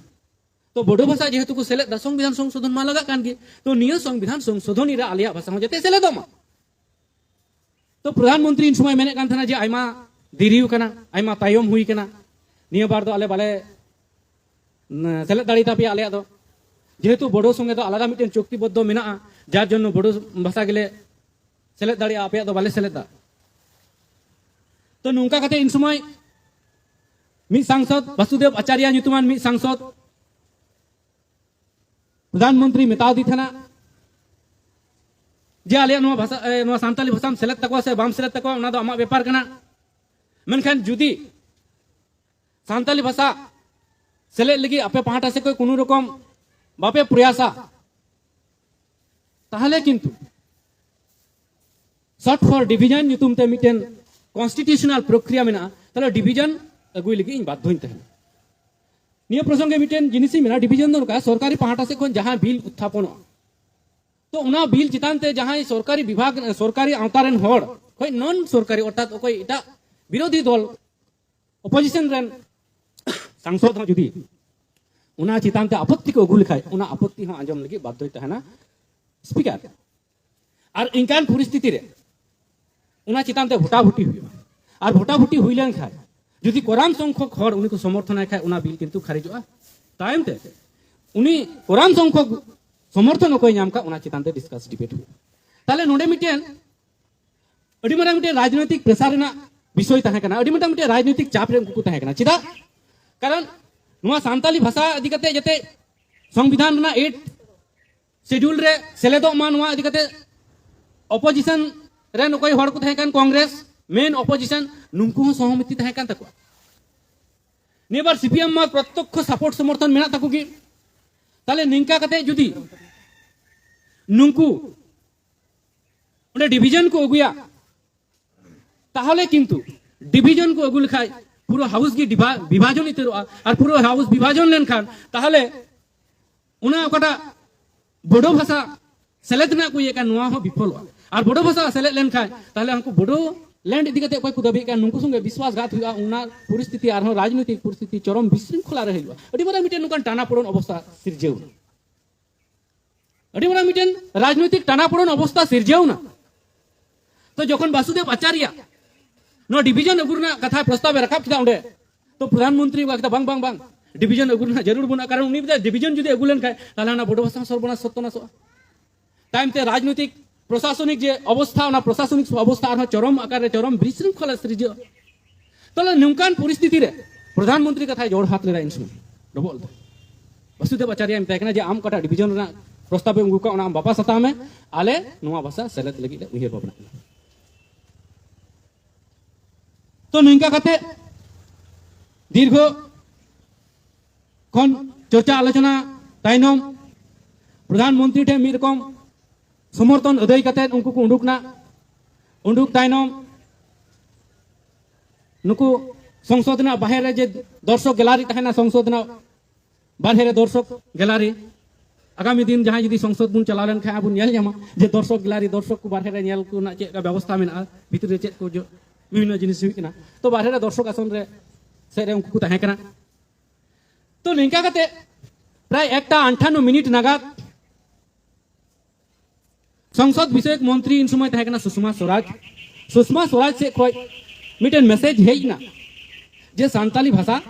तो बोडो भाषा जेहेतु को सेलेद संविधान संशोधन मा लगा कान गे तो निया संविधान संशोधन रे आलिया भाषा हो जाते सेलेदमा तो प्रधानमंत्री इन समय मेने कान थाना जे आइमा देरी कना आइमा तायम हुई कना निया बार दो आले बाले सेलेद दाड़ी तापी आलिया दो जेहेतु बोडो संगे तो आलादा मिटेन चुक्तिबद्ध मेना जार जन्नो बोडो भाषा गेले सेलेद दाड़ी आपे दो बाले सेलेदा तो नुंका कते इन समय मी सांसद वासुदेव आचार्य ᱧᱩᱛᱩᱢᱟᱱ मी सांसद प्रधानमंत्री मेताव दी थाना जे आलिया नो भाषा नो सांताली भाषा सेलेद तको से बाम सेलेद तको ना दो आमा व्यापार कना मेनखान जुदी सांताली भाषा सेलेद लगी आपे पाहाटा से कोई कोनो रकम बापे प्रयासा ताहले किंतु शॉर्ट फॉर डिवीजन ᱧᱩᱛᱩᱢ ते मिटेन कॉन्स्टिट्यूशनल प्रक्रिया मेना ताले डिवीजन अगुई लगी इन बाध्य तहन निया प्रसंगे मिटेन जिनिसी मेना डिवीजन दो का सरकारी पाहाटा से कोन जहां बिल उत्थापन तो उना बिल चितान ते जहां सरकारी विभाग सरकारी आवतारेन हड़ कोई नॉन सरकारी अर्थात कोई एटा विरोधी दल अपोजिशन रेन सांसद हो जुदी उना चितान ते आपत्ति को अगु लिखाय उना आपत्ति हो आंजम लगी बाध्य तहना स्पीकर और इनकान परिस्थिति रे उना चितान ते भोटाभुटी हुई और भोटाभुटी हुई लेन खाय जुदी कोराम संख्यक हर उनी को समर्थन खाय उना बिल किंतु खारिजोआ तायम ते उनी कोराम संख्यक समर्थन कोई नाम का उना चितान ते डिस्कस डिबेट हुई ताले नोडे मिटेन अडी मारा मिटेन राजनीतिक प्रेसार ना विषय तहे कना अडी मिटेन राजनीतिक चाप रे उनको तहे कना चिदा कारण नुआ सांताली भाषा इदी कते जते संविधान ना 8 शेड्यूल रे सेलेदो मा नुआ इदी कते अपोजिशन रेन कोई हड़ को तहे कान कांग्रेस मेन अपोजिशन नुंकु सहमति तहे कान तको नेबार सीपीएम मा प्रत्यक्ष सपोर्ट समर्थन मेना तको की ताले निंका कते जुदी नुंकु उन्हें डिवीजन को अगुया ताहले किंतु डिवीजन को अगुल खाय पूरा हाउस की विभाजन इतरोआ और पूरा हाउस विभाजन लेन खान ताहले उना ओकटा बोडो भाषा सेलेद ना को ये का नुआ हो विफल और बोडो भाषा सेलेद लेन खाय ताहले हमको बोडो लैंड इदी कते कोई को दबी का नुंकु संगे विश्वासघात हुआ उना परिस्थिति आर राजनीतिक परिस्थिति चरम विशृंखला रहलवा अडी मारा मिटेन नुकान टानापोड़न अवस्था सिरजेउ अडी मारा मिटेन राजनीतिक टानापोड़न अवस्था सिरजेउ ना तो जखन वासुदेव आचार्य नो डिवीजन अगुरना कथा प्रस्ताव रखाब किदा उंडे तो प्रधानमंत्री वाकता बांग बांग बांग डिवीजन अगुरना जरूर बना कारण उनी डिवीजन जुदी अगुलेन खाय ताले ना बोडो भाषा सर्वनाश सत्तनाश टाइम ते राजनीतिक प्रशासनिक जे अवस्था ना प्रशासनिक अवस्था आर चरम आकार रे चरम विशृंखला सृज तले नुकान परिस्थिति रे प्रधानमंत्री कथा जोड़ हाथ लेरा इन समय डबल वासुदेव आचार्य में तकना जे आम कटा डिवीजन ना प्रस्ताव उगु का ना बापा सता में आले नुआ भाषा सेलेद लगी उहिर भावना तो निंका कते दीर्घ खन चर्चा आलोचना ताइनम प्रधानमंत्री ठे मी रकम समर्थन अदय कते उनको को उंडुक ताइनम नुकु संसद ना बाहर जे दर्शक गैलरी तहना संसद ना बाहर दर्शक गैलरी आगामी दिन जहां यदि संसद बुन चला लेन खा बुन नेल जामा जे दर्शक गैलरी दर्शक को बाहर नेल को ना चेक का व्यवस्था मेना भीतर रे चेक को जो विभिन्न जिनिस हुई कना तो बाहर दर्शक आसन रे से रे उनको तहे कना तो निंका कते प्राय 1:58 मिनिट नागाद संसद विषयक मंत्री इन समय तहे कना सुषमा स्वराज से कोई मिटेन मैसेज हेजना जे सांताली भाषा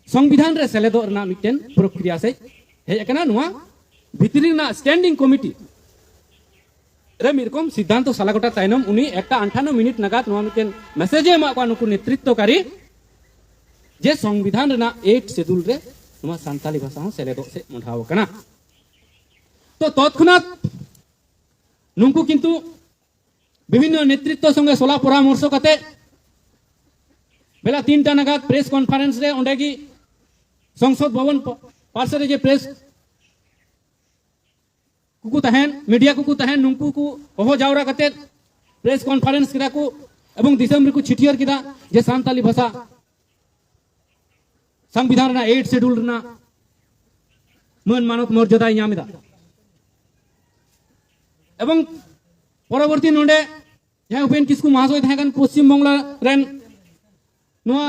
संविधान रे सेलेदो ना मिटेन प्रक्रिया से हे कना नुआ भितरी ना स्टैंडिंग कमिटी रे मिरकम सिद्धांत सालागोटा तायनम उनी एकटा 58 मिनिट नागाद नोआ मिटेन मेसेज एमा को नुकु नेतृत्वकारी जे संविधान रेना 8 शेड्यूल रे नोआ सान्ताली भाषा हो सेलेदो से मोढाव कना तो तत्क्षणात नुकु किंतु विभिन्न नेतृत्व संगे सोला परामर्श कते बेला 3टा नागाद प्रेस कॉन्फ्रेंस रे ओंडेगी संसद भवन पार्श्व जे प्रेस कुकु तहन मीडिया कुकु तहन नुकु को हो जावरा कते प्रेस कॉन्फ्रेंस किरा को एवं दिसंबर को छिटियर किदा जे सान्ताली भाषा संविधान ना 8 शेड्यूल ना मान मानत मर्यादा यामिदा एवं परवर्ती नोडे जहां उपेन किसकु महाशय तहन पश्चिम बंगला रेन नोआ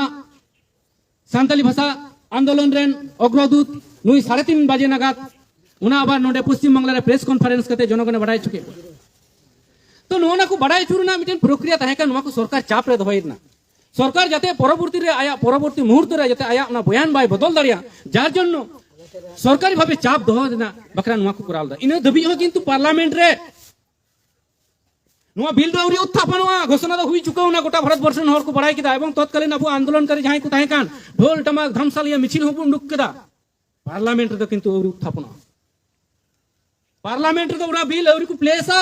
सान्ताली भाषा आंदोलन रेन अग्रदूत नुई 3:30 बजे नागाद उना आबार नोडे पश्चिम बंगला रे प्रेस कॉन्फ्रेंस कते जनगण बडाय चुके तो नोना को बडाय चुरना मिटेन प्रक्रिया तहका नोआ को सरकार चाप रे दहोइना सरकार जाते परवर्ती रे आया परवर्ती मुहूर्त रे जाते आया ना बयान बाय बदल दाड़िया जार जन्नो सरकारी भाबे चाप दहो देना बकरा नोआ को करालदा इने दबी हो किंतु पार्लियामेंट रे नोआ बिल दौरी उत्थापनवा घोषणा दो हुई चुका ना गोटा भारत वर्ष हर को बडाय किदा एवं तत्कालीन अबो आंदोलनकारी जहां को तहे कान ढोल टमाक धमसालिया मिছিল हो उंडुक किदा पार्लियामेंट रे किंतु औरी उत्थापन पार्लियामेंट रे उना बिल औरी को प्लेसा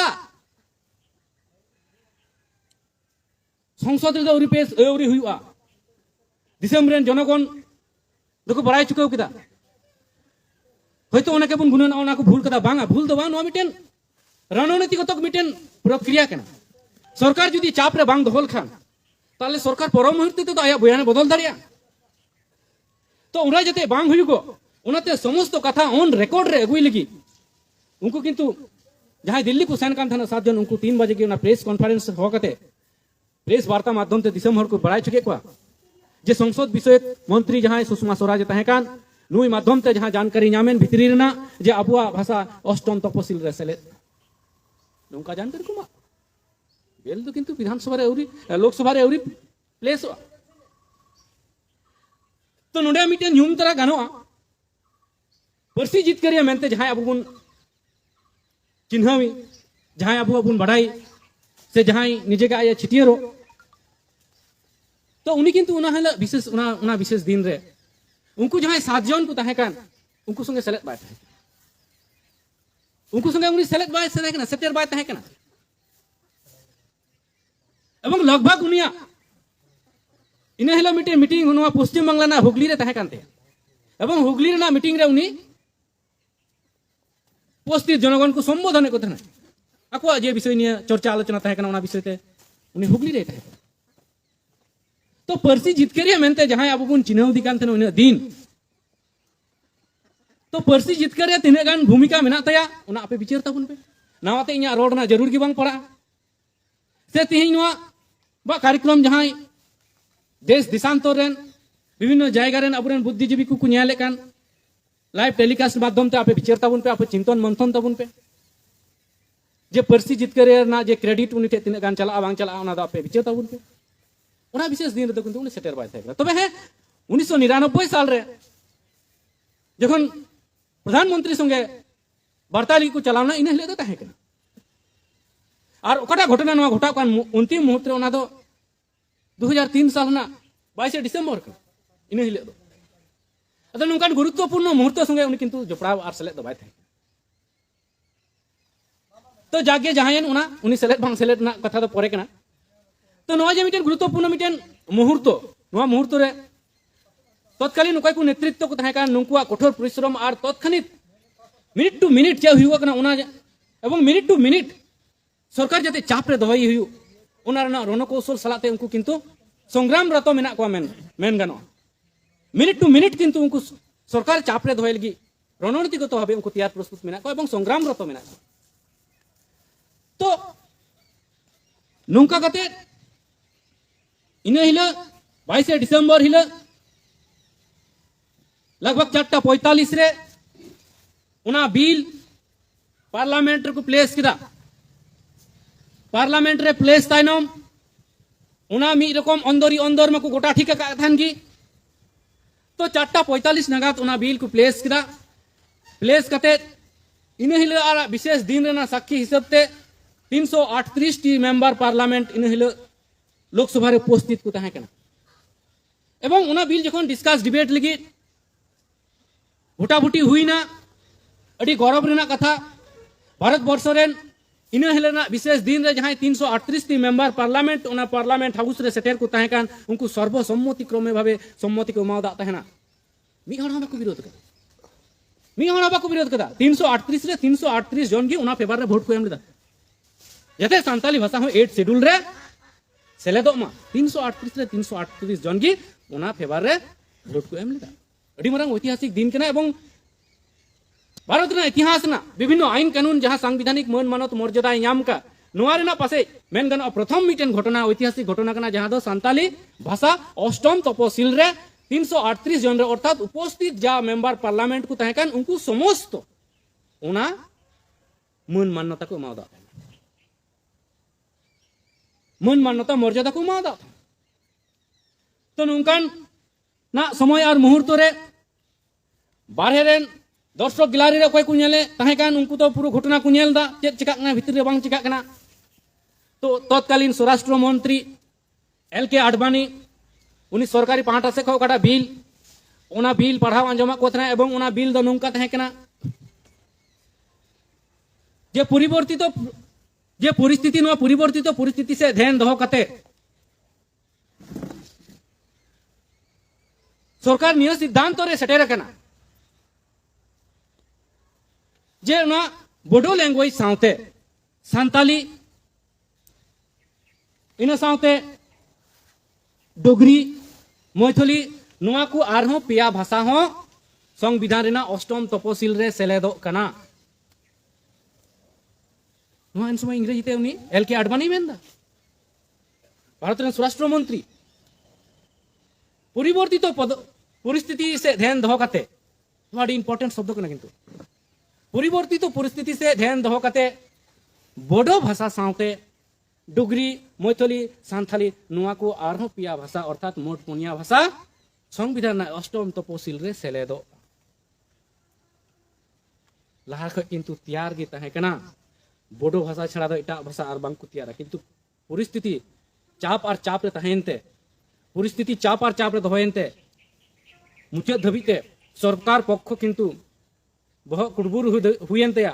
संसद रे औरी पेश औरी हुआ दिसंबर जनगण दको बडाय चुका किदा होयतो ओनाके बुन गुनन ओना को भूल कदा बांगा भूल दो बांग नो मिटेन रणनीतिगत मिटेन प्रक्रिया कना सरकार जुदी चाप रे बांग दोहल खान ताले सरकार परम मुहूर्त तो आया बयान बदल दाड़िया तो उना जते बांग हुइगो उनाते समस्त कथा ऑन रिकॉर्ड रे अगुई लगी उनको किंतु जहां दिल्ली को सेन कान थाना 7 जन उनको 3 बजे के उना प्रेस कॉन्फ्रेंस हो कते प्रेस वार्ता माध्यम ते दिसंबर को बड़ाई चुके को जे संसद विषय मंत्री जहां सुषमा स्वराज तहे कान नुई माध्यम ते जहां जानकारी नामेन भितरी रेना जे आबुआ भाषा अष्टम तपसिल रे सेले नोंका जानकारी कुमा बेल तो किंतु विधानसभा रे औरी लोकसभा रे औरी प्लेस तो नोडे मिटेन ह्यूम तरा गानोआ परसी जीत करिया मेनते जहां अब बुन चिन्हवी जहां अब बुन बढ़ाई से जहां निजे का आया छिटियरो तो उनी किंतु उना विशेष दिन रे उनको जहां 7 जन को तहे कान उनको संगे सेलेक्ट बाय तहे उनको संगे उनी सेलेक्ट बाय से ना सेटर बाय तहे कना एवं लगभग उनिया इने हेलो मीटिंग हुआ पश्चिम बांग्ला ना हुगली रे तहे कानते एवं हुगली रे ना मीटिंग रे उनी उपस्थित जनगण को संबोधन को थना आको जे विषय निया चर्चा आलोचना तहे कना उना विषय ते उनी हुगली रे तहे तो परसी जितकरिया मेनते जहां अब बुन चिन्हव दिकान थने उन दिन तो परसी जितकरिया तिने गान भूमिका मेना तया उना आपे विचार ताबुन पे नावाते इया रोड ना जरूर की बांग पड़ा से तिहिं नोआ बा कार्यक्रम जहां देश दिशांतर रेन विभिन्न जायगा रेन अबरेन बुद्धिजीवी को न्याले कान लाइव टेलीकास्ट माध्यम ते आपे विचार ताबुन पे आपे चिंतन मंथन ताबुन पे जे परसी जितकरिया ना जे क्रेडिट उनी ते तिने गान चला बांग चला उना दा आपे विचार ताबुन पे उना विशेष दिन रे किंतु उनी सेटर बाय थाकला तबे है 1999 साल रे जखन प्रधानमंत्री संगे वार्ताली को चलावना इने ले दो तहे कना और ओकटा घटना नवा घटा कान अंतिम मुहूर्त रे उना दो 2003 साल ना 22 दिसंबर का इने ले दो अदन नोंकान गुरुत्वपूर्ण मुहूर्त संगे उनी किंतु जपड़ाव आर सेलेद दो बाय थाके तो जागे जहायन उना उनी सेलेद भांग सेलेद ना कथा दो परे कना तो नवा जे मिटेन गुरुत्वपूर्ण मिटेन मुहूर्त नवा मुहूर्त रे तत्कालीन नोकाय को नेतृत्व को तहे कान नुकुआ कठोर परिश्रम और तत्क्षणिक मिनिट टू मिनिट क्या हुआ कना उना एवं मिनिट टू मिनिट सरकार जाते चाप रे दवाई हुई उना रना रणकौशल सलाते उनको किंतु संग्राम रत मेना को मेन गानो मिनिट टू मिनिट किंतु उनको सरकार चाप रे दवाई लगी रणनीतिगत भाबे उनको तैयार प्रस्तुत मेना को एवं संग्राम रत मेना तो नोंका कते इने हिला 22 दिसंबर हिला लगभग 4:45 रे उना बिल पार्लियामेंट को प्लेस किदा पार्लियामेंट रे प्लेस ताइनम उना मी रकम अंदरी अंदर में को गोटा ठीक का थान की तो 4:45 नगात उना बिल को प्लेस किदा प्लेस कते इने हिला आरा विशेष दिन रेना साक्षी हिसाब ते 338 टी मेंबर पार्लियामेंट इन हिलो लोकसभा रे उपस्थित को तहे कना एवं उना बिल जखन डिस्कस डिबेट लगी भोटाभुटी हुईना अड़ी गौरव रेना कथा भारत वर्ष रेन इन हिलेना विशेष दिन रे जहां 338 टी मेंबर पार्लियामेंट उना पार्लियामेंट हाउस रे सेटेर को तहे कान उनको सर्वसम्मति क्रमे भावे सम्मति को मावदा तहेना मी हण बाको विरोध कदा मी हण बाको विरोध कदा 338 रे 338 जन गी उना पेपर रे वोट को एम लेदा जते सांताली भाषा हो 8 शेड्यूल रे सेलेदो मा 338 रे 338 जन गी उना पेपर रे वोट को एम लेदा अड़ी मरंग ऐतिहासिक दिन केना एवं भारत रे इतिहास ना विभिन्न आईन कानून जहां संवैधानिक मान मानत मर्यादा नाम का नोआ रेना पासे मेन गन प्रथम मिटेन घटना ऐतिहासिक घटना कना जहां दो सांताली भाषा अष्टम तपशिल रे 338 जन रे अर्थात उपस्थित जा मेंबर पार्लियामेंट को तहे कान उनको समस्त उना मान मान्यता को मावदा मान मान्यता मर्यादा को मावदा तो नुकान ना समय और मुहूर्त रे बारहे रेन दर्शक गिलारी रे कोई कुनेले तहे कान उनको तो पूरा घटना को नेल दा चेक चिका कना भीतर रे बांग चिका कना तो तत्कालीन स्वराष्ट्र मंत्री एल.के. आडवाणी उनी सरकारी पाहटा से काटा बिल ओना बिल पढ़ाव आंजमा को तने एवं ओना बिल द नोंका तहे कना जे परिवर्तित जे परिस्थिति से ध्यान दहो कते सरकार निय सिद्धांत रे सेटेर कना जे ना बोडो लैंग्वेज साउते सांताली इन साउते डोगरी मैथिली नोआ को आरहो पिया भाषा हो संविधान रेना अष्टम तपशिल रे सेलेदो कना नोआ इन समय इंग्रेजी ते उनी एल.के. आडवाणी मेंदा भारत रे स्वराष्ट्र मंत्री परिवर्तित परिस्थिति से ध्यान दहो कते बड़ी इंपोर्टेंट शब्द कना किंतु परिवर्तित परिस्थिति से ध्यान दहो कते बोडो भाषा साउते डोगरी मैथिली सांथाली नोआ को आरहो पिया भाषा अर्थात मोट पुनिया भाषा संविधान अष्टम तपशिल रे सेलेदो लहा ख किंतु तैयार गे तहे कना बोडो भाषा छड़ा दो एटा भाषा आर बांग को तैयार किंतु परिस्थिति चाप और चाप रे तहेनते परिस्थिति चाप और चाप रे दोहेनते मुचाद धबिते सरकार पक्ष किंतु बह कुड़बुर हुएनते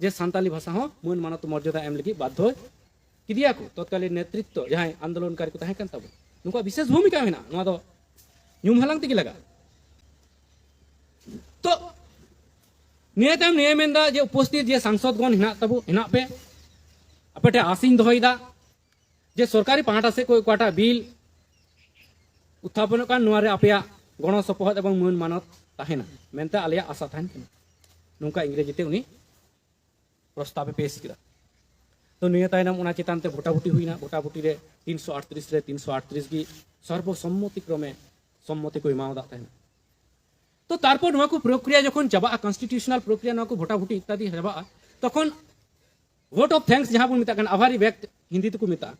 जे सांताली भाषा हो मान मानत मर्यादा एम लगी बाध्य किदिया को तत्कालीन नेतृत्व जहां आंदोलनकारी को तहे तब नुका विशेष भूमिका हेना नोआ दो न्यूम हलांग तक लगा तो नियतम नियमेंदा जे उपस्थित जे सांसद गण हिना तब हिना पे अपेटे आसीन दोहईदा जे सरकारी पाहटा से कोई काटा बिल उत्थापन का नोआ रे अपया गण सपोहद एवं मान मानत ताहेना मेनते आलिया आशा थान नुका इंग्रेजी ते उनी प्रस्ताव पेश किया तो निय तायनम उना चितान ते भोटाभुटी हुईना भोटाभुटी रे 338 रे 338 की सर्वसम्मति क्रमे सम्मति को इमावदा तहना तो तारपर नोआ को प्रक्रिया जखन चाबा कॉन्स्टिट्यूशनल प्रक्रिया नोआ को भोटाभुटी इत्यादि चाबा तखन वोट ऑफ थैंक्स जहां बन मिता कन आभारी व्यक्त हिंदी तो को मिता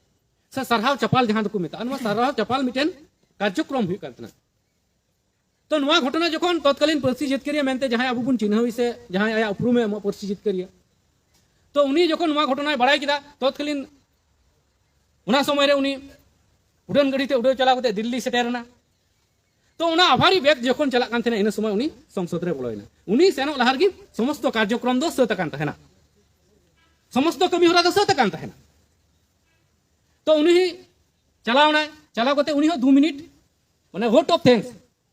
से सरहाव चपाल जहां को मिता नोआ सरहाव चपाल मिटेन कार्यक्रम हुई करतना तो नोआ घटना जखन तत्कालीन परसी जितकरिया मेनते जहां अबु बुन चिन्ह से जहां आया उपरू में परसी जितकरिया तो उनी जखन नोआ घटना बड़ाई किदा तत्कालीन उना समय रे उनी उड़न गड़ी ते उड़े चला कते दिल्ली सेटेरना तो उना आभारी व्यक्त जखन चला कान थेना इन समय उनी संसद रे बोलयना उनी सेनो लहार गी समस्त कार्यक्रम दो सत कान थेना समस्त कमी होरा दो सत कान थेना तो उनी चलावना चला कते उनी हो 2 मिनट माने वोट ऑफ थैंक्स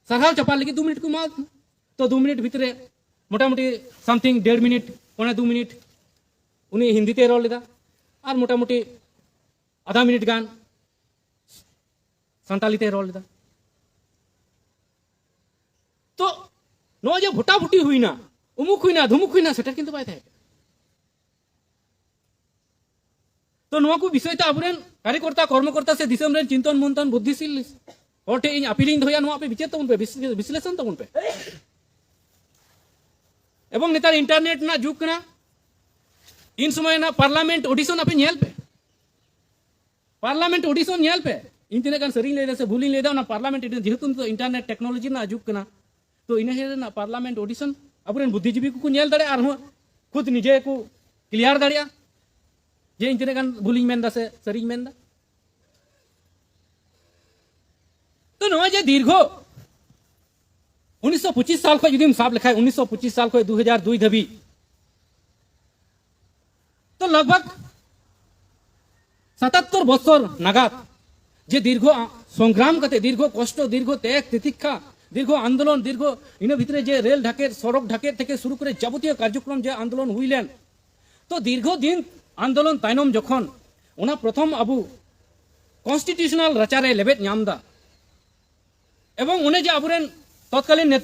सरहाव चपाल लगी 2 मिनट को माद तो 2 मिनट भितरे मोटामुटी समथिंग 1.5 मिनट पौने 2 मिनट उनी हिंदी ते रोल लेदा और मोटामुटी आधा मिनट गान सांताली ते रोल लेदा तो नो जो भोटाभुटी हुईना उमुक हुईना धुमुक हुईना सेटर किंतु बाय थाके तो नोआ को विषयता अबरेन कार्यकर्ता कर्मकर्ता से दिसम रेन चिंतन मंथन बुद्धिशील ओटे इन अपीलिंग धोया नोआ पे विचार तबन पे विश्लेषण तबन पे एवं नेतार इंटरनेट ना जुग ना इन समय ना पार्लियामेंट ऑडिशन अपे नेल पे पार्लियामेंट ऑडिशन नेल पे इन तिने कान सरी लेदा से भूली लेदा ना पार्लियामेंट जेहेतु तो इंटरनेट टेक्नोलॉजी ना जुग ना तो इन हे ना पार्लियामेंट ऑडिशन अबरेन बुद्धिजीवी को नेल दड़े आर खुद निजे को क्लियर दड़िया जे इन तीन गान भूलिंग मेनदा से सरिंग मेनदा तो नॉय जे दीर्घ 1925 साल खो जुदीम साब लेखाय 1925 साल खो 2002 धाबी तो लगभग 77 बছর नागाद जे दीर्घ संग्राम करते दीर्घ कष्ट दीर्घ त्याग तितिक्षा दीर्घ आंदोलन दीर्घ इन भितरे जे रेल ढाकेर सड़क ढाकेर থেকে শুরু করে যাবতীয় কার্যক্রম যে আন্দোलन হইলেন तो दीर्घ दिन आंदोलन तायनम जखन ओना प्रथम आबू कन्स्टिट्यूशनल रचारे लेबेद नामदा एवं उन्हें जे आबुरेन तत्कालीन